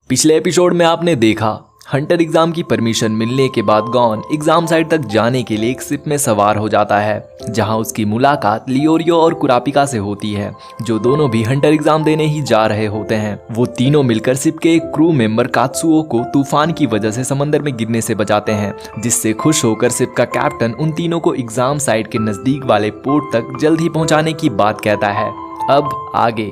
पिछले एपिसोड में आपने देखा हंटर एग्जाम की परमिशन मिलने के बाद गॉन एग्जाम साइट तक जाने के लिए एक शिप में सवार हो जाता है, जहां उसकी मुलाकात लियोरियो और कुरापिका से होती है, जो दोनों भी हंटर एग्जाम देने ही जा रहे होते हैं। वो तीनों मिलकर शिप के एक क्रू मेंबर कात्सुओ को तूफान की वजह से समंदर में गिरने से बचाते हैं, जिससे खुश होकर शिप का कैप्टन उन तीनों को एग्जाम साइट के नजदीक वाले पोर्ट तक जल्द ही पहुंचाने की बात कहता है। अब आगे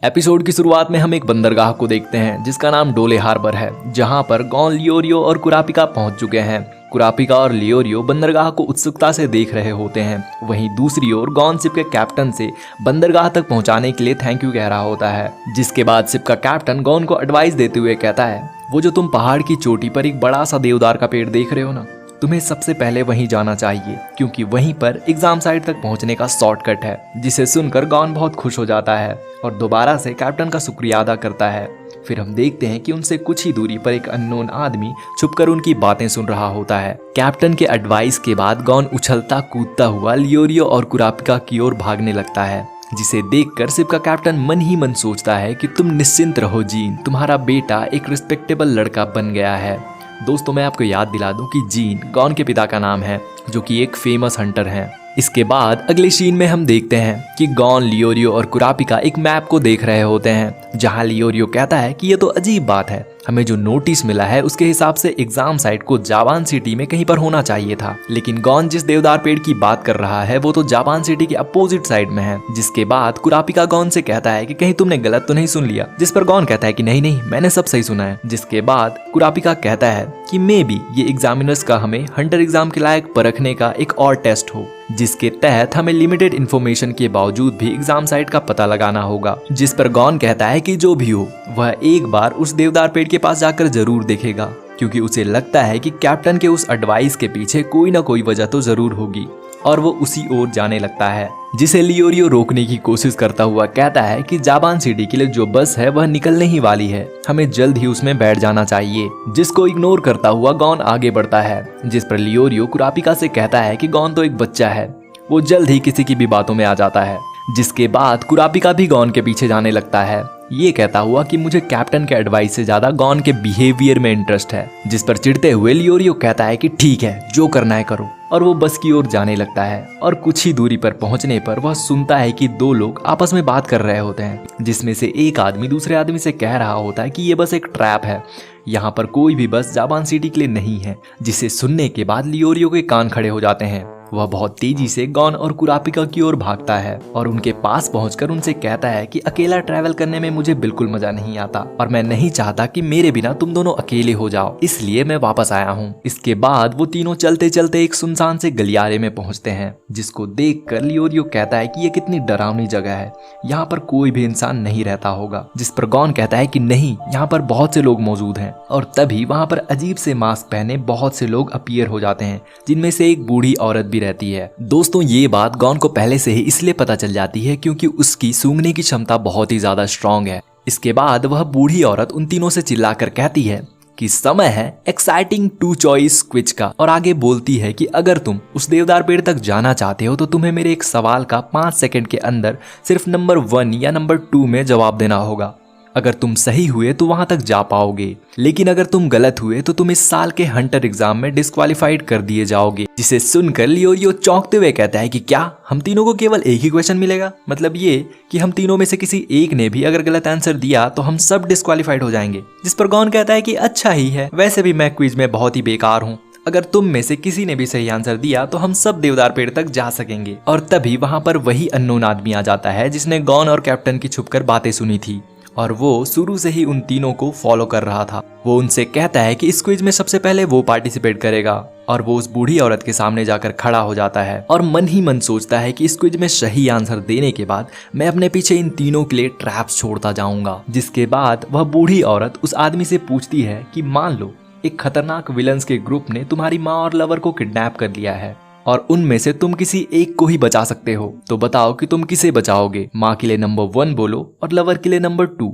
एपिसोड की शुरुआत में हम एक बंदरगाह को देखते हैं जिसका नाम डोले हार्बर है, जहां पर गॉन, लियोरियो और कुरापिका पहुंच चुके हैं। कुरापिका और लियोरियो बंदरगाह को उत्सुकता से देख रहे होते हैं। वहीं दूसरी ओर गॉन शिप के कैप्टन से बंदरगाह तक पहुंचाने के लिए थैंक यू कह रहा होता है, जिसके बाद शिप का कैप्टन गॉन को एडवाइस देते हुए कहता है, वो जो तुम पहाड़ की चोटी पर एक बड़ा सा देवदार का पेड़ देख रहे हो ना, तुम्हें सबसे पहले वहीं जाना चाहिए, क्योंकि वहीं पर एग्जाम साइट तक पहुंचने का शॉर्टकट है। जिसे सुनकर गॉन बहुत खुश हो जाता है और दोबारा से कैप्टन का शुक्रिया अदा करता है। फिर हम देखते हैं कि उनसे कुछ ही दूरी पर एक अननोन आदमी छुपकर उनकी बातें सुन रहा होता है। कैप्टन के एडवाइस के बाद गॉन उछलता कूदता हुआ लियोरियो और कुरापिका की ओर भागने लगता है, जिसे देखकर शिप का कैप्टन मन ही मन सोचता है कि तुम निश्चिंत रहो जीन, तुम्हारा बेटा एक रिस्पेक्टेबल लड़का बन गया है। दोस्तों, मैं आपको याद दिला दूं कि जीन गॉन के पिता का नाम है, जो कि एक फेमस हंटर हैं। इसके बाद अगले सीन में हम देखते हैं कि गॉन, लियोरियो और कुरापिका एक मैप को देख रहे होते हैं, जहां लियोरियो कहता है कि ये तो अजीब बात है, हमें जो नोटिस मिला है उसके हिसाब से एग्जाम साइट को जापान सिटी में कहीं पर होना चाहिए था, लेकिन गॉन जिस देवदार पेड़ की बात कर रहा है वो तो जापान सिटी के अपोजिट साइड में है। जिसके बाद कुरापिका गॉन से कहता है कि कहीं तुमने गलत तो नहीं सुन लिया, जिस पर गॉन कहता है कि नहीं नहीं, मैंने सब सही सुना है। जिसके बाद कुरापिका कहता है कि मे बी ये एग्जामिनर्स का हमें हंटर एग्जाम के लायक परखने का एक और टेस्ट हो, जिसके तहत हमें लिमिटेड इंफॉर्मेशन के बावजूद भी एग्जाम साइट का पता लगाना होगा। जिस पर गॉन कहता है कि जो भी हो वह एक बार उस देवदार पेड़ के पास जाकर जरूर देखेगा, क्योंकि उसे लगता है कि कैप्टन के उस एडवाइस के पीछे कोई ना कोई वजह तो जरूर होगी, और वो उसी ओर जाने लगता है। जिसे लियोरियो रोकने की कोशिश करता हुआ कहता है कि जापान सिटी के लिए जो बस है वह निकलने ही वाली है, हमें जल्द ही उसमें बैठ जाना चाहिए। जिसको इग्नोर करता हुआ गॉन आगे बढ़ता है, जिस पर लियोरियो कुरापिका से कहता है कि गॉन तो एक बच्चा है, वो जल्द ही किसी की भी बातों में आ जाता है। जिसके बाद कुरापिका भी गॉन के पीछे जाने लगता है, ये कहता हुआ कि मुझे कैप्टन के एडवाइस से ज्यादा गॉन के बिहेवियर में इंटरेस्ट है। जिस पर चिढ़ते हुए लियोरियो कहता है कि ठीक है, जो करना है करो, और वो बस की ओर जाने लगता है। और कुछ ही दूरी पर पहुंचने पर वह सुनता है कि दो लोग आपस में बात कर रहे होते हैं, जिसमें से एक आदमी दूसरे आदमी से कह रहा होता है कि ये बस एक ट्रैप है, यहाँ पर कोई भी बस जापान सिटी के लिए नहीं है। जिसे सुनने के बाद लियोरियो के कान खड़े हो जाते हैं। वह बहुत तेजी से गॉन और कुरापिका की ओर भागता है और उनके पास पहुंचकर उनसे कहता है कि अकेला ट्रैवल करने में मुझे बिल्कुल मजा नहीं आता, और मैं नहीं चाहता कि मेरे बिना तुम दोनों अकेले हो जाओ, इसलिए मैं वापस आया हूँ। इसके बाद वो तीनों चलते चलते एक सुनसान से गलियारे में पहुंचते हैं, जिसको देखकर लियोरियो कहता है कि ये कितनी डरावनी जगह है, यहाँ पर कोई भी इंसान नहीं रहता होगा। जिस पर गॉन कहता है कि नहीं, यहाँ पर बहुत से लोग मौजूद हैं। और तभी वहाँ पर अजीब से मास्क पहने बहुत से लोग अपीयर हो जाते हैं, जिनमें से एक बूढ़ी औरत भी रहती है। दोस्तों, ये बात गॉन को पहले से ही इसलिए पता चल जाती है क्योंकि उसकी सूंघने की क्षमता बहुत ही ज्यादा स्ट्रांग है। इसके बाद वह बूढ़ी औरत उन तीनों से चिल्लाकर कहती है कि समय है एक्साइटिंग 2 चॉइस क्विज का, और आगे बोलती है कि अगर तुम उस देवदार पेड़ तक जाना चाहते हो तो तुम्हें मेरे एक सवाल का 5 सेकंड के अंदर सिर्फ नंबर 1 या नंबर 2 में जवाब देना होगा। अगर तुम सही हुए तो वहां तक जा पाओगे, लेकिन अगर तुम गलत हुए तो तुम इस साल के हंटर एग्जाम में डिस्क्वालीफाइड कर दिए जाओगे। जिसे सुनकर लियोरियो चौंकते हुए कहता है कि क्या हम तीनों को केवल एक ही क्वेश्चन मिलेगा, मतलब ये कि हम तीनों में से किसी एक ने भी अगर गलत आंसर दिया तो हम सब डिस्क्वालीफाइड हो जाएंगे। जिस पर गॉन कहता है कि अच्छा ही है, वैसे भी मैं क्विज में बहुत ही बेकार हूँ, अगर तुम में से किसी ने भी सही आंसर दिया तो हम सब देवदार पेड़ तक जा सकेंगे। और तभी वहां पर वही अननोन आदमी आ जाता है जिसने गॉन और कैप्टन की छुपकर बातें सुनी थी, और वो शुरू से ही उन तीनों को फॉलो कर रहा था। वो उनसे कहता है कि इस क्विज में सबसे पहले वो पार्टिसिपेट करेगा, और वो उस बूढ़ी औरत के सामने जाकर खड़ा हो जाता है और मन ही मन सोचता है कि इस क्विज में सही आंसर देने के बाद मैं अपने पीछे इन तीनों के लिए ट्रैप्स छोड़ता जाऊंगा। जिसके बाद वह बूढ़ी औरत उस आदमी से पूछती है कि मान लो एक खतरनाक विलन्स के ग्रुप ने तुम्हारी माँ और लवर को किडनैप कर लिया है, और उनमें से तुम किसी एक को ही बचा सकते हो, तो बताओ कि तुम किसे बचाओगे। माँ के लिए नंबर 1 बोलो और लवर के लिए नंबर 2।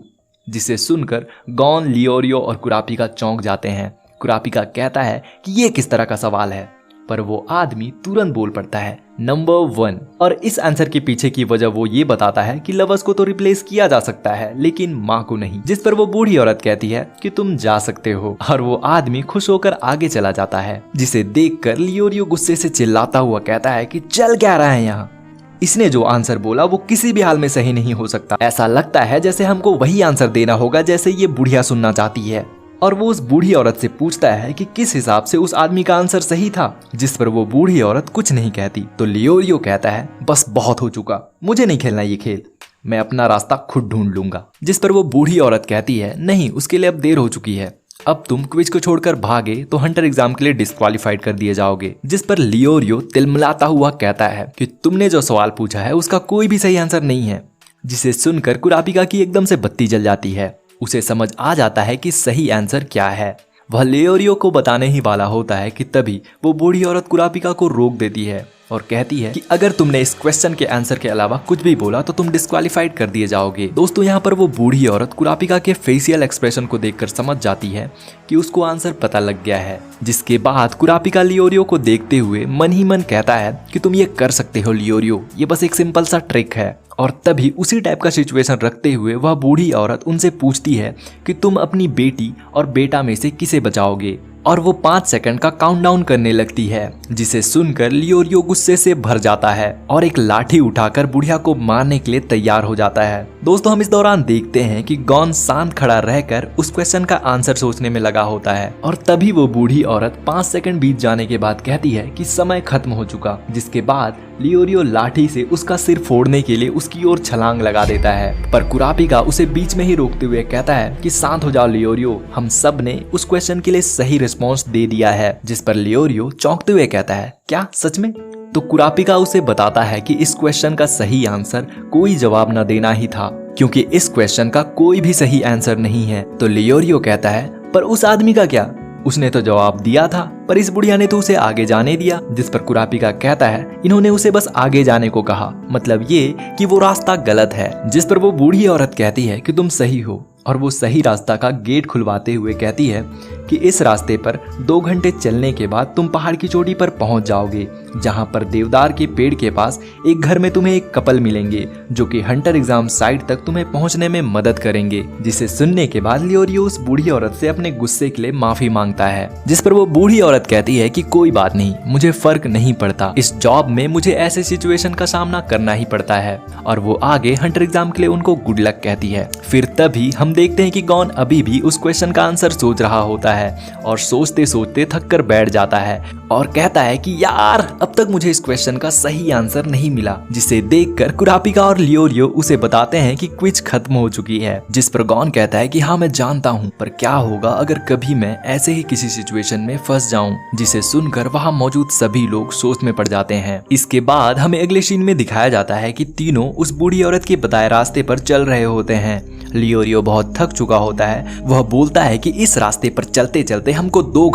जिसे सुनकर गॉन, लियोरियो और कुरापिका चौंक जाते हैं। कुरापिका कहता है कि ये किस तरह का सवाल है, पर वो आदमी तुरंत बोल पड़ता है, नंबर 1। और इस आंसर के पीछे की वजह वो ये बताता है कि लवर्स को तो रिप्लेस किया जा सकता है लेकिन माँ को नहीं, जिस पर वो बूढ़ी औरत कहती है कि तुम जा सकते हो और वो आदमी खुश होकर आगे चला जाता है, जिसे देखकर लियोरियो गुस्से से चिल्लाता हुआ कहता है कि चल क्या रहा है यहाँ। इसने जो आंसर बोला वो किसी भी हाल में सही नहीं हो सकता। ऐसा लगता है जैसे हमको वही आंसर देना होगा जैसे ये बुढ़िया सुनना चाहती है। और वो उस बूढ़ी औरत से पूछता है कि किस हिसाब से उस आदमी का आंसर सही था, जिस पर वो बूढ़ी औरत कुछ नहीं कहती। तो लियोरियो कहता है बस बहुत हो चुका, मुझे नहीं खेलना ये खेल, मैं अपना रास्ता खुद ढूंढ लूंगा। जिस पर वो बूढ़ी औरत कहती है नहीं, उसके लिए अब देर हो चुकी है, अब तुम क्विज को छोड़कर भागे तो हंटर एग्जाम के लिए डिस्क्वालीफाइड कर दिए जाओगे। जिस पर लियोरियो तिलमिलाता हुआ कहता है कि तुमने जो सवाल पूछा है उसका कोई भी सही आंसर नहीं है। जिसे सुनकर कुरापिका की एकदम से बत्ती जल जाती है। उसे समझ आ जाता है कि सही आंसर क्या है। वह लियोरियो को बताने ही वाला होता है कि तभी वो बूढ़ी औरत कुरापिका को रोक देती है और कहती है कि अगर तुमने इस क्वेश्चन के आंसर के अलावा कुछ भी बोला तो तुम डिस्क्वालीफाइड कर दिए जाओगे। दोस्तों यहाँ पर वो बूढ़ी औरत कुरापिका के फेशियल एक्सप्रेशन को देखकर समझ जाती है कि उसको आंसर पता लग गया है। जिसके बाद कुरापिका लियोरियो को देखते हुए मन ही मन कहता है कि तुम ये कर सकते हो लियोरियो, ये बस एक सिंपल सा ट्रिक है। और तभी उसी टाइप का सिचुएशन रखते हुए वह बूढ़ी औरत उनसे पूछती है कि तुम अपनी बेटी और बेटा में से किसे बचाओगे, और वो 5 सेकंड का काउंटडाउन करने लगती है। जिसे सुनकर लियोरियो गुस्से से भर जाता है और एक लाठी उठाकर बुढ़िया को मारने के लिए तैयार हो जाता है। दोस्तों हम इस दौरान देखते हैं कि गॉन शांत खड़ा रहकर उस क्वेश्चन का आंसर सोचने में लगा होता है और तभी वो बूढ़ी औरत 5 सेकंड बीत जाने के बाद कहती है कि समय खत्म हो चुका। जिसके बाद लियोरियो लाठी से उसका सिर फोड़ने के लिए उसकी ओर छलांग लगा देता है, पर कुरापिका उसे बीच में ही रोकते हुए कहता है कि शांत हो जाओ लियोरियो, हम सब ने उस क्वेश्चन के लिए सही रिस्पॉन्स दे दिया है। जिस पर लियोरियो चौंकते हुए कहता है क्या सच में? तो कुरापिका उसे बताता है कि इस क्वेश्चन का सही आंसर कोई जवाब न देना ही था, क्योंकि इस क्वेश्चन का कोई भी सही आंसर नहीं है। तो लियोरियो कहता है पर उस आदमी का क्या, उसने तो जवाब दिया था पर इस बुढ़िया ने तो उसे आगे जाने दिया। जिस पर कुरापिका कहता है इन्होंने उसे बस आगे जाने को कहा, मतलब ये कि वो रास्ता गलत है। जिस पर वो बूढ़ी औरत कहती है कि तुम सही हो और वो सही रास्ता का गेट खुलवाते हुए कहती है कि इस रास्ते पर 2 घंटे चलने के बाद तुम पहाड़ की चोटी पर पहुंच जाओगे, जहां पर देवदार के पेड़ के पास एक घर में तुम्हें एक कपल मिलेंगे जो कि हंटर एग्जाम साइट तक तुम्हें पहुंचने में मदद करेंगे। जिसे सुनने के बाद लियोरियो उस बूढ़ी औरत से अपने गुस्से के लिए माफी मांगता है। जिस पर वो बूढ़ी औरत कहती है कि कोई बात नहीं, मुझे फर्क नहीं पड़ता, इस जॉब में मुझे ऐसे सिचुएशन का सामना करना ही पड़ता है। और वो आगे हंटर एग्जाम के लिए उनको गुड लक कहती है। फिर तभी हम देखते हैं कि गॉन अभी भी उस क्वेश्चन का आंसर सोच रहा होता है और सोचते सोचते थक कर बैठ जाता है और कहता है कि यार अब तक मुझे इस क्वेश्चन का सही आंसर नहीं मिला। जिसे देखकर कुरापिका और लियोरियो उसे बताते हैं कि क्विज खत्म हो चुकी है। जिस पर गॉन कहता है कि हाँ मैं जानता हूँ, पर क्या होगा अगर कभी मैं ऐसे ही किसी सिचुएशन में फंस जाऊं। जिसे सुनकर वहाँ मौजूद सभी लोग सोच में पड़ जाते हैं। इसके बाद हमें अगले सीन में दिखाया जाता है कि तीनों उस बूढ़ी औरत के बताए रास्ते पर चल रहे होते हैं। लियोरियो बहुत थक चुका होता है। वह बोलता है कि इस रास्ते पर चलते चलते हमको 2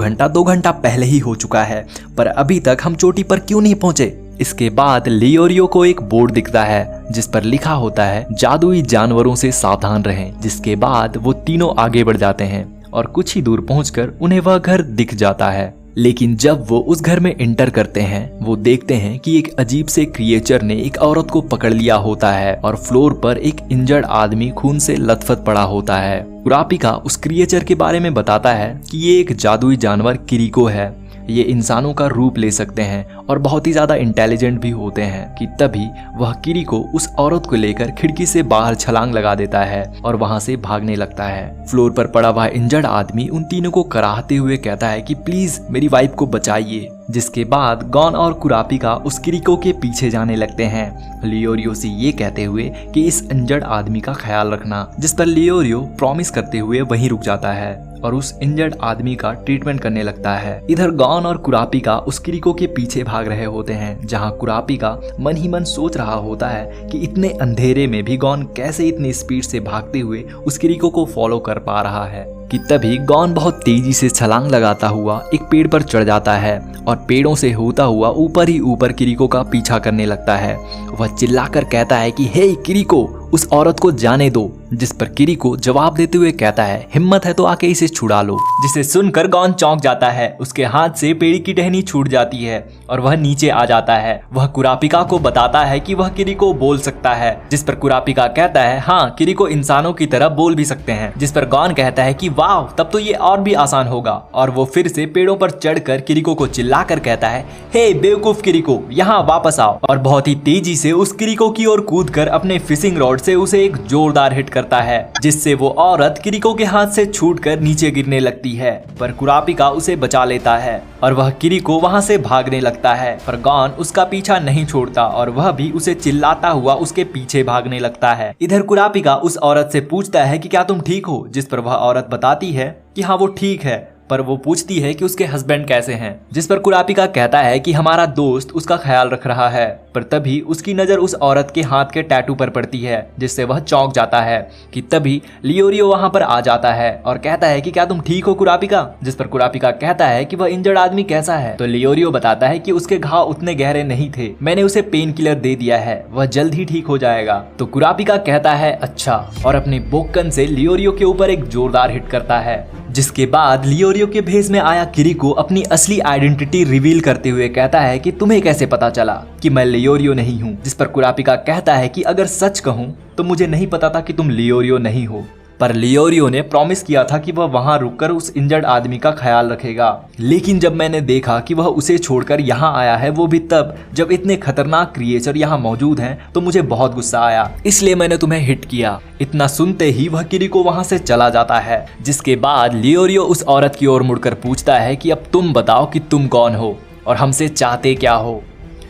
घंटा पहले ही हो चुका है, पर अभी तक हम चोटी पर क्यों नहीं पहुंचे। इसके बाद लियोरियो को एक बोर्ड दिखता है जिस पर लिखा होता है जादुई जानवरों से सावधान रहें। जिसके बाद वो तीनों आगे बढ़ जाते हैं और कुछ ही दूर पहुंचकर उन्हें वह घर दिख जाता है। लेकिन जब वो उस घर में एंटर करते हैं वो देखते हैं कि एक अजीब से क्रिएचर ने एक औरत को पकड़ लिया होता है और फ्लोर पर एक इंजर्ड आदमी खून से लथपथ पड़ा होता है। कुरापिका उस क्रिएचर के बारे में बताता है कि ये एक जादुई जानवर किरिको है। ये इंसानों का रूप ले सकते हैं और बहुत ही ज्यादा इंटेलिजेंट भी होते हैं। कि तभी वह किरिको उस औरत को लेकर खिड़की से बाहर छलांग लगा देता है और वहां से भागने लगता है। फ्लोर पर पड़ा हुआ इंजर्ड आदमी उन तीनों को कराहते हुए कहता है कि प्लीज मेरी वाइफ को बचाइए। जिसके बाद गॉन और कुरापिका उस किरिको के पीछे जाने लगते हैं, लियोरियो से ये कहते हुए कि इस इंजर्ड आदमी का ख्याल रखना। जिस पर लियोरियो प्रॉमिस करते हुए वहीं रुक जाता है और उस इंजर्ड आदमी का ट्रीटमेंट करने लगता है। इधर गॉन और कुरापिका उस किरिको के पीछे भाग रहे होते हैं, जहां कुरापिका मन ही मन सोच रहा होता है कि इतने अंधेरे में भी गॉन कैसे इतनी स्पीड से भागते हुए उस किरिको को फॉलो कर पा रहा है। कि तभी गॉन बहुत तेजी से छलांग लगाता हुआ एक पेड़ पर चढ़ जाता है और पेड़ों से होता हुआ ऊपर ही ऊपर किरिको का पीछा करने लगता है। वह चिल्लाकर कहता है कि हे किरिको, उस औरत को जाने दो जिस पर किरीको जवाब देते हुए कहता है हिम्मत है तो आके इसे छुड़ा लो। जिसे सुनकर गॉन चौंक जाता है। उसके हाथ से पेड़ की टहनी छूट जाती है और वह नीचे आ जाता है। वह कुरापिका को बताता है कि वह किरीको बोल सकता है, जिस पर कुरापिका कहता है हाँ किरीको इंसानों की तरह बोल भी सकते हैं। जिस पर गॉन कहता है कि वाह तब तो ये और भी आसान होगा, और वो फिर से पेड़ों पर चढ़कर किरीको को चिल्लाकर कहता है हे बेवकूफ किरीको यहाँ वापस आओ, और बहुत ही तेजी से उस किरीको की ओर कूदकर अपने फिशिंग रॉड से उसे एक जोरदार हिट करता है, जिससे वो औरत किरीको के हाथ से छूटकर नीचे गिरने लगती है। पर कुरापिका उसे बचा लेता है और वह किरीको वहां से भागने लगता है, पर गॉन उसका पीछा नहीं छोड़ता और वह भी उसे चिल्लाता हुआ उसके पीछे भागने लगता है। इधर कुरापिका उस औरत से पूछता है कि क्या तुम ठीक हो, जिस पर वह औरत बताती है कि हाँ वो ठीक है, पर वो पूछती है कि उसके हस्बैंड कैसे हैं। जिस पर कुरापिका कहता है कि हमारा दोस्त उसका ख्याल रख रहा है। पर तभी उसकी नजर उस औरत के हाथ के टैटू पर पड़ती है, जिससे वह चौंक जाता है कि तभी लियोरियो वहां पर आ जाता है और कहता है कि क्या तुम ठीक हो कुरापिका। जिस पर कुरापिका कहता है कि वह इंजर्ड आदमी कैसा है, तो लियोरियो बताता है कि उसके घाव उतने गहरे नहीं थे, मैंने उसे पेन किलर दे दिया है, वह जल्द ही ठीक हो जाएगा। तो कुरापिका कहता है अच्छा, और अपनी बोक्कन से लियोरियो के ऊपर एक जोरदार हिट करता है। जिसके बाद लियोरियो के भेष में आया किरीको अपनी असली आइडेंटिटी रिवील करते हुए कहता है कि तुम्हें कैसे पता चला कि मैं लियोरियो नहीं हूँ। जिस पर कुरापिका कहता है कि अगर सच कहूँ तो मुझे नहीं पता था कि तुम लियोरियो नहीं हो, पर लियोरियो ने प्रॉमिस किया था कि वह वहां रुककर उस इंजर्ड आदमी का ख्याल रखेगा। लेकिन जब मैंने देखा कि वह उसे छोड़कर यहाँ आया है, वो भी तब जब इतने खतरनाक क्रिएचर यहाँ मौजूद हैं, तो मुझे बहुत गुस्सा आया, इसलिए मैंने तुम्हें हिट किया। इतना सुनते ही वह किरीको वहां से चला जाता है। जिसके बाद लियोरियो उस औरत की ओर मुड़कर पूछता है कि अब तुम बताओ कि तुम कौन हो और हमसे चाहते क्या हो।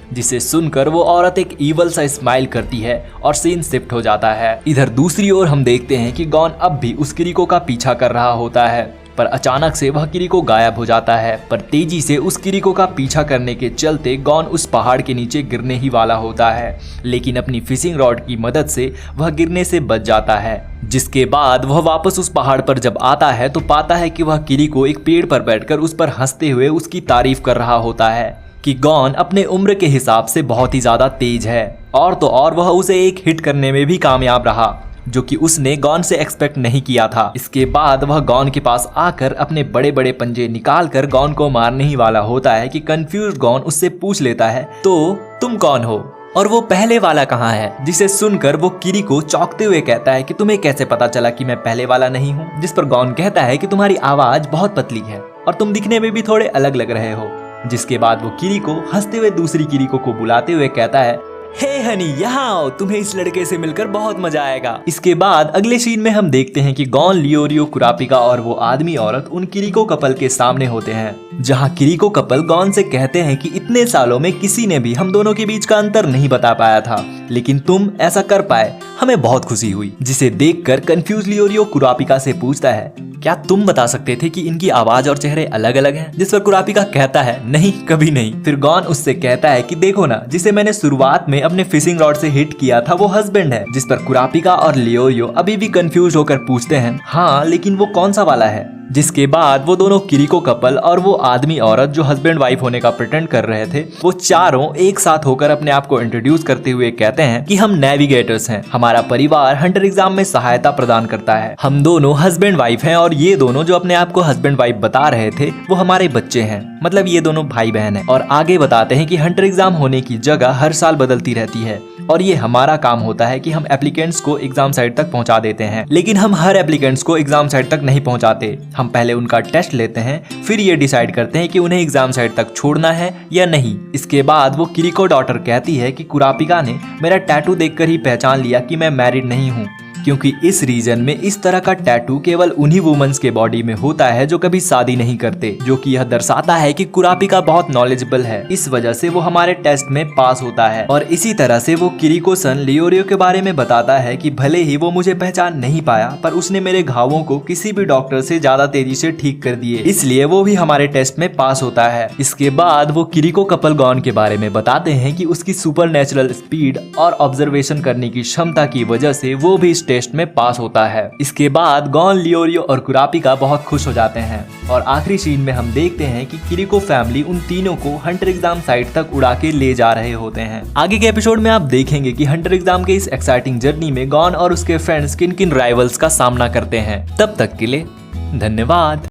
जिसे सुनकर वो औरत एक ईवल सा स्माइल करती है और सीन शिफ्ट हो जाता है। इधर दूसरी ओर हम देखते हैं कि गॉन अब भी उस किरीको का पीछा कर रहा होता है, पर अचानक से वह किरीको गायब हो जाता है। पर तेजी से उस किरीको का पीछा करने के चलते गॉन उस पहाड़ के नीचे गिरने ही वाला होता है, लेकिन अपनी फिशिंग रॉड की मदद से वह गिरने से बच जाता है। जिसके बाद वह वापस उस पहाड़ पर जब आता है तो पाता है कि वह किरीको एक पेड़ पर बैठकर उस पर हंसते हुए उसकी तारीफ कर रहा होता है कि गॉन अपने उम्र के हिसाब से बहुत ही ज्यादा तेज है, और तो और वह उसे एक हिट करने में भी कामयाब रहा, जो कि उसने गॉन से एक्सपेक्ट नहीं किया था। इसके बाद वह गॉन के पास आकर अपने बड़े बड़े पंजे निकाल कर गॉन को मारने ही वाला होता है कि कंफ्यूज गॉन उससे पूछ लेता है तो तुम कौन हो और वो पहले वाला कहाँ है। जिसे सुनकर वो किरीको चौंकते हुए कहता है कि तुम्हें कैसे पता चला कि मैं पहले वाला नहीं हूँ। जिस पर गॉन कहता है कि तुम्हारी आवाज बहुत पतली है और तुम दिखने में भी थोड़े अलग लग रहे हो। जिसके बाद वो किरीको हंसते हुए दूसरी किरीको को बुलाते हुए कहता है हे हनी यहाँ आओ, तुम्हें इस लड़के से मिलकर बहुत मजा आएगा। इसके बाद अगले सीन में हम देखते हैं कि गॉन, लियोरियो, कुरापिका और वो आदमी औरत उन किरीको कपल के सामने होते हैं, जहाँ किरीको कपल गॉन से कहते हैं कि इतने सालों में किसी ने भी हम दोनों के बीच का अंतर नहीं बता पाया था, लेकिन तुम ऐसा कर पाए, हमें बहुत खुशी हुई। जिसे देखकर कंफ्यूज लियोरियो कुरापिका से पूछता है क्या तुम बता सकते थे कि इनकी आवाज और चेहरे अलग अलग हैं? जिस पर कुरापिका कहता है नहीं, कभी नहीं। फिर गॉन उससे कहता है कि देखो ना, जिसे मैंने शुरुआत में अपने फिशिंग रॉड से हिट किया था वो हस्बैंड है। जिस पर कुरापिका और लियोरियो अभी भी कंफ्यूज होकर पूछते हैं हाँ, लेकिन वो कौन सा वाला है। जिसके बाद वो दोनों किरीको कपल और वो आदमी औरत जो हस्बैंड वाइफ होने का प्रिटेंड कर रहे थे, वो चारों एक साथ होकर अपने आप को इंट्रोड्यूस करते हुए कहते हैं कि हम नेविगेटर्स हैं, हमारा परिवार हंटर एग्जाम में सहायता प्रदान करता है, हम दोनों हस्बैंड वाइफ हैं और ये दोनों जो अपने आप को हस्बैंड वाइफ बता रहे थे वो हमारे बच्चे हैं, मतलब ये दोनों भाई बहन हैं। और आगे बताते हैं कि हंटर एग्जाम होने की जगह हर साल बदलती रहती है और ये हमारा काम होता है कि हम एप्लीकेंट्स को एग्जाम साइट तक पहुंचा देते हैं, लेकिन हम हर एप्लीकेंट्स को एग्जाम साइट तक नहीं पहुंचाते। हम पहले उनका टेस्ट लेते हैं, फिर ये डिसाइड करते हैं कि उन्हें एग्जाम साइट तक छोड़ना है या नहीं। इसके बाद वो किरीको डॉटर कहती है कि कुरापिका ने मेरा टैटू देखकर ही पहचान लिया कि मैं मैरिड नहीं हूँ, क्योंकि इस रीजन में इस तरह का टैटू केवल उन्हीं वुमेन्स के बॉडी में होता है जो कभी शादी नहीं करते, जो कि यह दर्शाता है कि कुरापिका बहुत नॉलेजेबल है, इस वजह से वो हमारे टेस्ट में पास होता है। और इसी तरह से वो किरीको सन लियोरियो के बारे में बताता है कि भले ही वो मुझे पहचान नहीं पाया, पर उसने मेरे घावों को किसी भी डॉक्टर से ज्यादा तेजी से ठीक कर दिए, इसलिए वो भी हमारे टेस्ट में पास होता है। इसके बाद वो किरीको कपल गॉन के बारे में बताते हैं कि उसकी सुपरनेचुरल स्पीड और ऑब्जर्वेशन करने की क्षमता की वजह से वो भी टेस्ट में पास होता है। इसके बाद गॉन, लियोरियो और कुरापिका बहुत खुश हो जाते हैं और आखिरी सीन में हम देखते हैं कि किरीको फैमिली उन तीनों को हंटर एग्जाम साइट तक उड़ा के ले जा रहे होते हैं। आगे के एपिसोड में आप देखें देखेंगे कि हंटर एग्जाम के इस एक्साइटिंग जर्नी में गॉन और उसके फ्रेंड्स किन किन राइवल्स का सामना करते हैं। तब तक के लिए धन्यवाद।